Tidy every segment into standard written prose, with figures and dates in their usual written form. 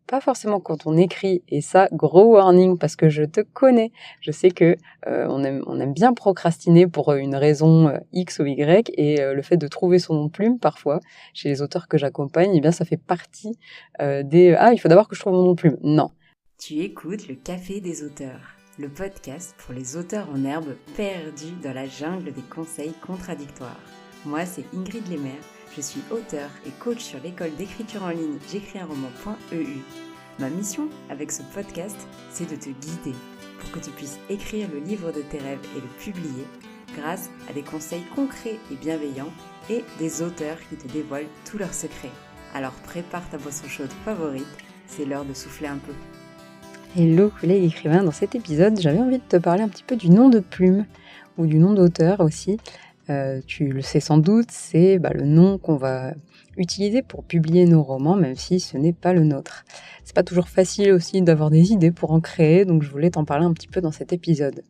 pas forcément quand on écrit. Et ça, gros warning, parce que je te connais. Je sais que on aime bien procrastiner pour une raison X ou Y, et le fait de trouver son nom de plume, parfois, chez les auteurs que j'accompagne, eh bien, ça fait partie des « Ah, il faut d'abord que je trouve mon nom de plume ». Non. Tu écoutes le Café des auteurs, le podcast pour les auteurs en herbe perdus dans la jungle des conseils contradictoires. Moi, c'est Ingrid Lemaire, je suis auteure et coach sur l'école d'écriture en ligne j'écrisunroman.eu. Ma mission avec ce podcast, c'est de te guider pour que tu puisses écrire le livre de tes rêves et le publier grâce à des conseils concrets et bienveillants et des auteurs qui te dévoilent tous leurs secrets. Alors prépare ta boisson chaude favorite, c'est l'heure de souffler un peu. Hello collègue écrivain, dans cet épisode, j'avais envie de te parler un petit peu du nom de plume ou du nom d'auteur aussi. Tu le sais sans doute, c'est le nom qu'on va utiliser pour publier nos romans, même si ce n'est pas le nôtre. C'est pas toujours facile aussi d'avoir des idées pour en créer, donc je voulais t'en parler un petit peu dans cet épisode.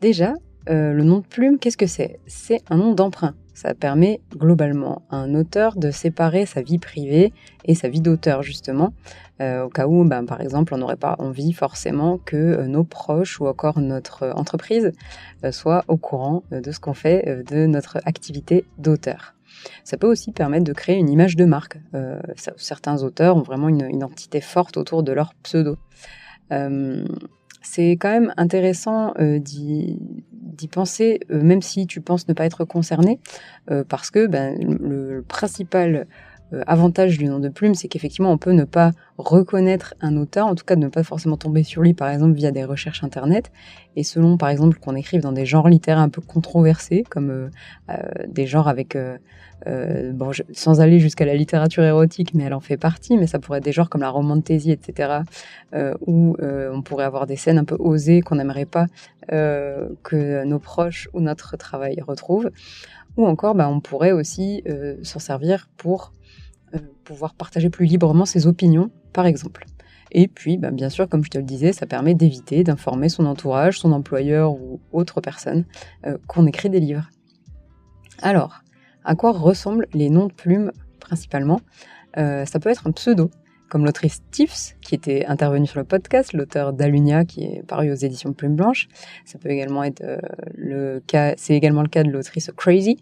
Déjà, le nom de plume, qu'est-ce que c'est ? C'est un nom d'emprunt. Ça permet globalement à un auteur de séparer sa vie privée et sa vie d'auteur, justement, au cas où, par exemple, on n'aurait pas envie forcément que nos proches ou encore notre entreprise soient au courant de ce qu'on fait, de notre activité d'auteur. Ça peut aussi permettre de créer une image de marque. Certains auteurs ont vraiment une identité forte autour de leur pseudo. C'est quand même intéressant d'y penser, même si tu penses ne pas être concerné, parce que le principal avantage du nom de plume, c'est qu'effectivement on peut ne pas reconnaître un auteur, en tout cas de ne pas forcément tomber sur lui par exemple via des recherches internet, et selon par exemple qu'on écrive dans des genres littéraires un peu controversés, comme des genres avec... sans aller jusqu'à la littérature érotique, mais elle en fait partie, mais ça pourrait être des genres comme la romantasy, etc., où on pourrait avoir des scènes un peu osées qu'on n'aimerait pas que nos proches ou notre travail retrouvent, ou encore on pourrait aussi s'en servir pour pouvoir partager plus librement ses opinions, par exemple. Et puis, bien sûr, comme je te le disais, ça permet d'éviter d'informer son entourage, son employeur ou autre personne qu'on écrit des livres. Alors, à quoi ressemblent les noms de plumes principalement ? Ça peut être un pseudo, comme l'autrice Tiffs, qui était intervenue sur le podcast, l'auteur d'Alunia, qui est paru aux éditions Plume Blanche. Ça peut également être c'est également le cas de l'autrice Crazy,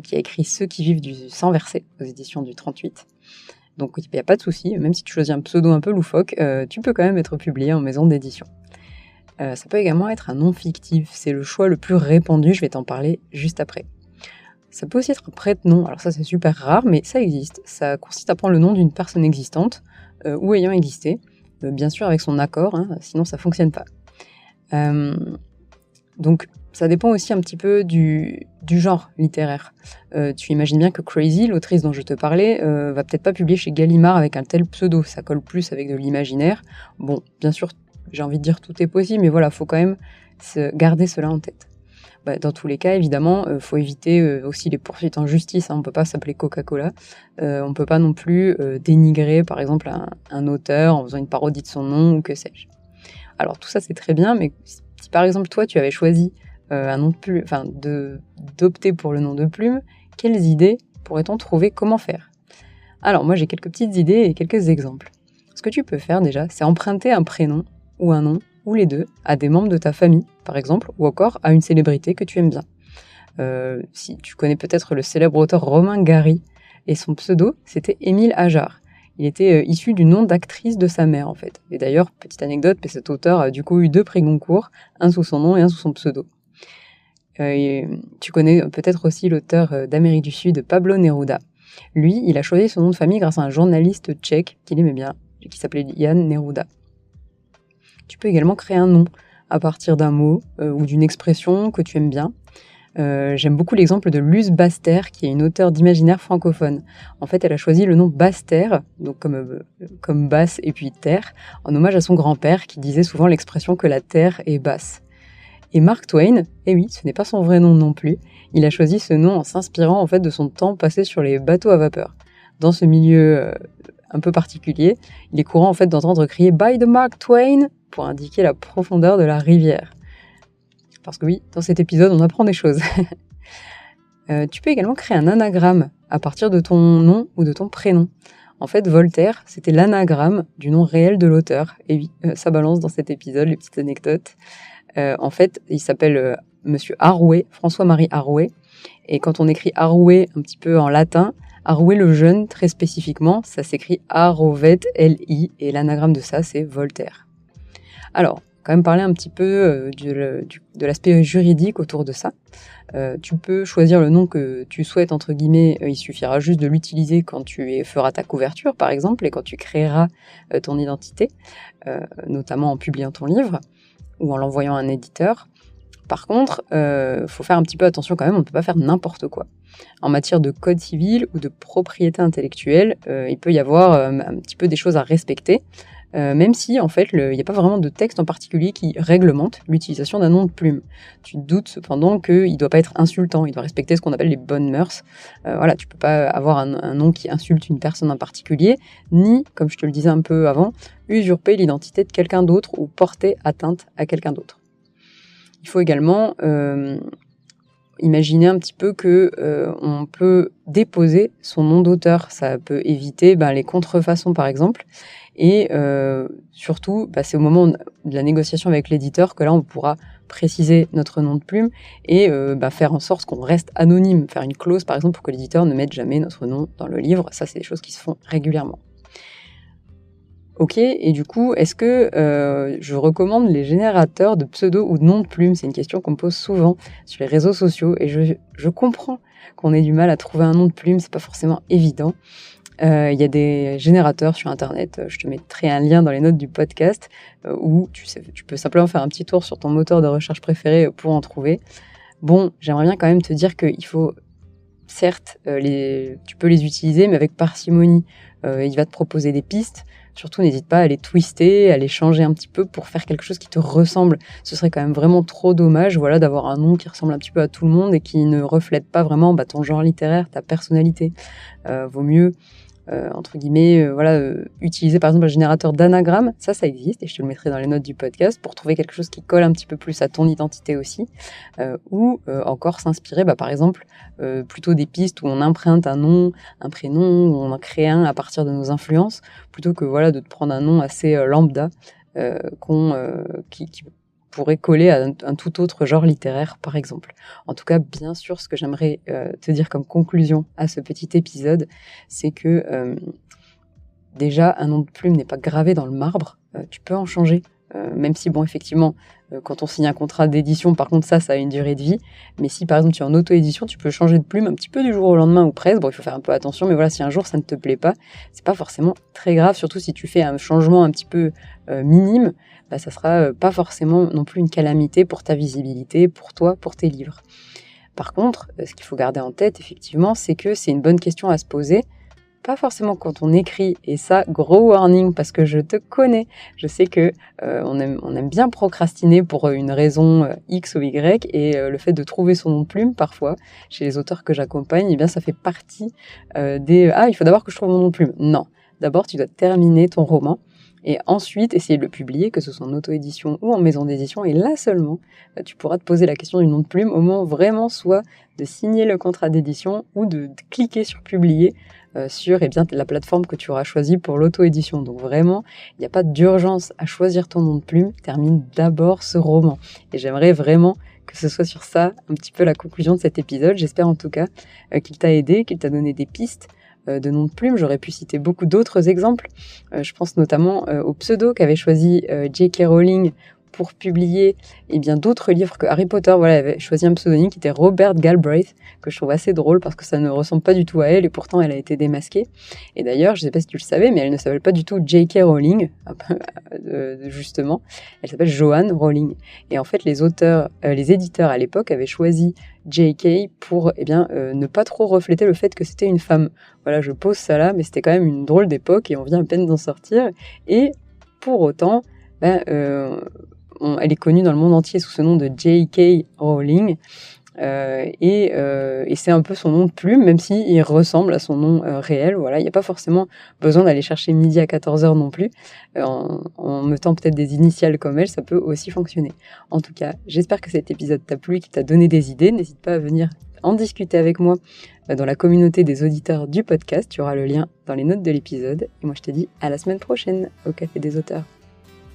qui a écrit Ceux qui vivent du sang versé aux éditions du 38. Donc il n'y a pas de souci, même si tu choisis un pseudo un peu loufoque, tu peux quand même être publié en maison d'édition. Ça peut également être un nom fictif, c'est le choix le plus répandu, je vais t'en parler juste après. Ça peut aussi être un prête-nom, alors ça c'est super rare, mais ça existe. Ça consiste à prendre le nom d'une personne existante ou ayant existé, bien sûr avec son accord, sinon ça fonctionne pas. Donc ça dépend aussi un petit peu du genre littéraire. Tu imagines bien que Crazy, l'autrice dont je te parlais, va peut-être pas publier chez Gallimard avec un tel pseudo, ça colle plus avec de l'imaginaire. Bon, bien sûr, j'ai envie de dire tout est possible, mais voilà, faut quand même garder cela en tête. Dans tous les cas, évidemment, faut éviter aussi les poursuites en justice. On peut pas s'appeler Coca-Cola. On peut pas non plus dénigrer, par exemple, un auteur en faisant une parodie de son nom ou que sais-je. Alors tout ça, c'est très bien, mais si par exemple toi, tu avais choisi un nom de plume, d'opter pour le nom de plume, quelles idées pourrait-on trouver ? Comment faire ? Alors moi, j'ai quelques petites idées et quelques exemples. Ce que tu peux faire déjà, c'est emprunter un prénom ou un nom, ou les deux, à des membres de ta famille, par exemple, ou encore à une célébrité que tu aimes bien. Si tu connais peut-être le célèbre auteur Romain Gary, et son pseudo, c'était Émile Ajar. Il était issu du nom d'actrice de sa mère, en fait. Et d'ailleurs, petite anecdote, cet auteur a du coup eu 2 prix Goncourt, un sous son nom et un sous son pseudo. Tu connais peut-être aussi l'auteur d'Amérique du Sud, Pablo Neruda. Lui, il a choisi son nom de famille grâce à un journaliste tchèque qu'il aimait bien, qui s'appelait Jan Neruda. Tu peux également créer un nom à partir d'un mot ou d'une expression que tu aimes bien. J'aime beaucoup l'exemple de Luce Basse-Terre, qui est une auteure d'imaginaire francophone. En fait, elle a choisi le nom Basse-Terre, donc comme basse et puis terre, en hommage à son grand-père qui disait souvent l'expression que la terre est basse. Et Mark Twain, oui, ce n'est pas son vrai nom non plus, il a choisi ce nom en s'inspirant en fait de son temps passé sur les bateaux à vapeur. Dans ce milieu un peu particulier, il est courant en fait d'entendre crier « By the Mark Twain » pour indiquer la profondeur de la rivière. Parce que oui, dans cet épisode, on apprend des choses. Tu peux également créer un anagramme à partir de ton nom ou de ton prénom. En fait, Voltaire, c'était l'anagramme du nom réel de l'auteur. Et oui, ça balance dans cet épisode, les petites anecdotes. En fait, il s'appelle Monsieur Arouet, François-Marie Arouet. Et quand on écrit Arouet un petit peu en latin, Arouet le jeune, très spécifiquement, ça s'écrit Arovet, L-I, et l'anagramme de ça, c'est Voltaire. Alors, quand même parler un petit peu de l'aspect juridique autour de ça. Tu peux choisir le nom que tu souhaites, entre guillemets, il suffira juste de l'utiliser quand tu feras ta couverture, par exemple, et quand tu créeras ton identité, notamment en publiant ton livre ou en l'envoyant à un éditeur. Par contre, faut faire un petit peu attention quand même, on ne peut pas faire n'importe quoi. En matière de code civil ou de propriété intellectuelle, il peut y avoir un petit peu des choses à respecter, même si en fait il n'y a pas vraiment de texte en particulier qui réglemente l'utilisation d'un nom de plume. Tu te doutes cependant qu'il ne doit pas être insultant, il doit respecter ce qu'on appelle les bonnes mœurs. Voilà, tu peux pas avoir un nom qui insulte une personne en particulier, ni, comme je te le disais un peu avant, usurper l'identité de quelqu'un d'autre ou porter atteinte à quelqu'un d'autre. Il faut également imaginer un petit peu que on peut déposer son nom d'auteur. Ça peut éviter les contrefaçons, par exemple. Et surtout, c'est au moment de la négociation avec l'éditeur que là, on pourra préciser notre nom de plume et faire en sorte qu'on reste anonyme. Faire une clause, par exemple, pour que l'éditeur ne mette jamais notre nom dans le livre. Ça, c'est des choses qui se font régulièrement. Ok, et du coup, est-ce que je recommande les générateurs de pseudo ou de nom de plume ? C'est une question qu'on me pose souvent sur les réseaux sociaux et je comprends qu'on ait du mal à trouver un nom de plume, c'est pas forcément évident. Il y a des générateurs sur Internet, je te mettrai un lien dans les notes du podcast où tu peux simplement faire un petit tour sur ton moteur de recherche préféré pour en trouver. Bon, j'aimerais bien quand même te dire qu'il faut, certes, tu peux les utiliser, mais avec parcimonie. Il va te proposer des pistes. Surtout, n'hésite pas à les twister, à les changer un petit peu pour faire quelque chose qui te ressemble. Ce serait quand même vraiment trop dommage, d'avoir un nom qui ressemble un petit peu à tout le monde et qui ne reflète pas vraiment ton genre littéraire, ta personnalité. Vaut mieux, entre guillemets, utiliser par exemple un générateur d'anagramme. Ça existe et je te le mettrai dans les notes du podcast pour trouver quelque chose qui colle un petit peu plus à ton identité aussi. Ou encore s'inspirer, par exemple, plutôt des pistes où on emprunte un nom, un prénom, où on en crée un à partir de nos influences, plutôt que de te prendre un nom assez lambda qui pourrait coller à un tout autre genre littéraire, par exemple. En tout cas, bien sûr, ce que j'aimerais te dire comme conclusion à ce petit épisode, c'est que déjà, un nom de plume n'est pas gravé dans le marbre, tu peux en changer. Même si, effectivement, quand on signe un contrat d'édition, par contre, ça a une durée de vie. Mais si, par exemple, tu es en auto-édition, tu peux changer de plume un petit peu du jour au lendemain ou presque. Bon, il faut faire un peu attention, mais si un jour ça ne te plaît pas, c'est pas forcément très grave, surtout si tu fais un changement un petit peu minime, ça sera pas forcément non plus une calamité pour ta visibilité, pour toi, pour tes livres. Par contre, ce qu'il faut garder en tête, effectivement, c'est que c'est une bonne question à se poser. Pas forcément quand on écrit, et ça, gros warning, parce que je te connais, je sais que on aime bien procrastiner pour une raison X ou Y, et le fait de trouver son nom de plume, parfois, chez les auteurs que j'accompagne, ça fait partie il faut d'abord que je trouve mon nom de plume. Non, d'abord tu dois terminer ton roman, et ensuite essayer de le publier, que ce soit en auto-édition ou en maison d'édition, et là seulement, tu pourras te poser la question du nom de plume au moment vraiment soit de signer le contrat d'édition ou de cliquer sur publier sur la plateforme que tu auras choisie pour l'auto-édition. Donc vraiment, il n'y a pas d'urgence à choisir ton nom de plume, termine d'abord ce roman. Et j'aimerais vraiment que ce soit sur ça un petit peu la conclusion de cet épisode. J'espère en tout cas qu'il t'a aidé, qu'il t'a donné des pistes de nom de plume. J'aurais pu citer beaucoup d'autres exemples. Je pense notamment au pseudo qu'avait choisi J.K. Rowling pour publier d'autres livres que Harry Potter. Elle avait choisi un pseudonyme qui était Robert Galbraith, que je trouve assez drôle parce que ça ne ressemble pas du tout à elle et pourtant elle a été démasquée. Et d'ailleurs, je ne sais pas si tu le savais, mais elle ne s'appelle pas du tout J.K. Rowling, justement. Elle s'appelle Joanne Rowling. Et en fait, les éditeurs à l'époque avaient choisi J.K. pour ne pas trop refléter le fait que c'était une femme. Voilà, je pose ça là, mais c'était quand même une drôle d'époque et on vient à peine d'en sortir. Et pour autant, elle est connue dans le monde entier sous ce nom de J.K. Rowling et c'est un peu son nom de plume, même s'il ressemble à son nom réel. Voilà, il n'y a pas forcément besoin d'aller chercher midi à 14h non plus. En mettant peut-être des initiales comme elle, ça peut aussi fonctionner. En tout cas, j'espère que cet épisode t'a plu et qu'il t'a donné des idées. N'hésite pas à venir en discuter avec moi dans la communauté des auditeurs du podcast. Tu auras le lien dans les notes de l'épisode. Et moi, je te dis à la semaine prochaine au Café des auteurs.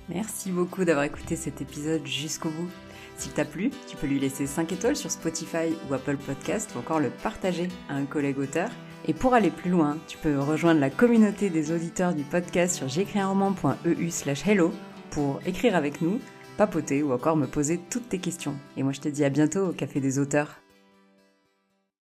Merci beaucoup d'avoir écouté cet épisode jusqu'au bout. S'il t'a plu, tu peux lui laisser 5 étoiles sur Spotify ou Apple Podcast ou encore le partager à un collègue auteur. Et pour aller plus loin, tu peux rejoindre la communauté des auditeurs du podcast sur j'écrisunroman.eu/hello pour écrire avec nous, papoter ou encore me poser toutes tes questions. Et moi je te dis à bientôt au Café des auteurs.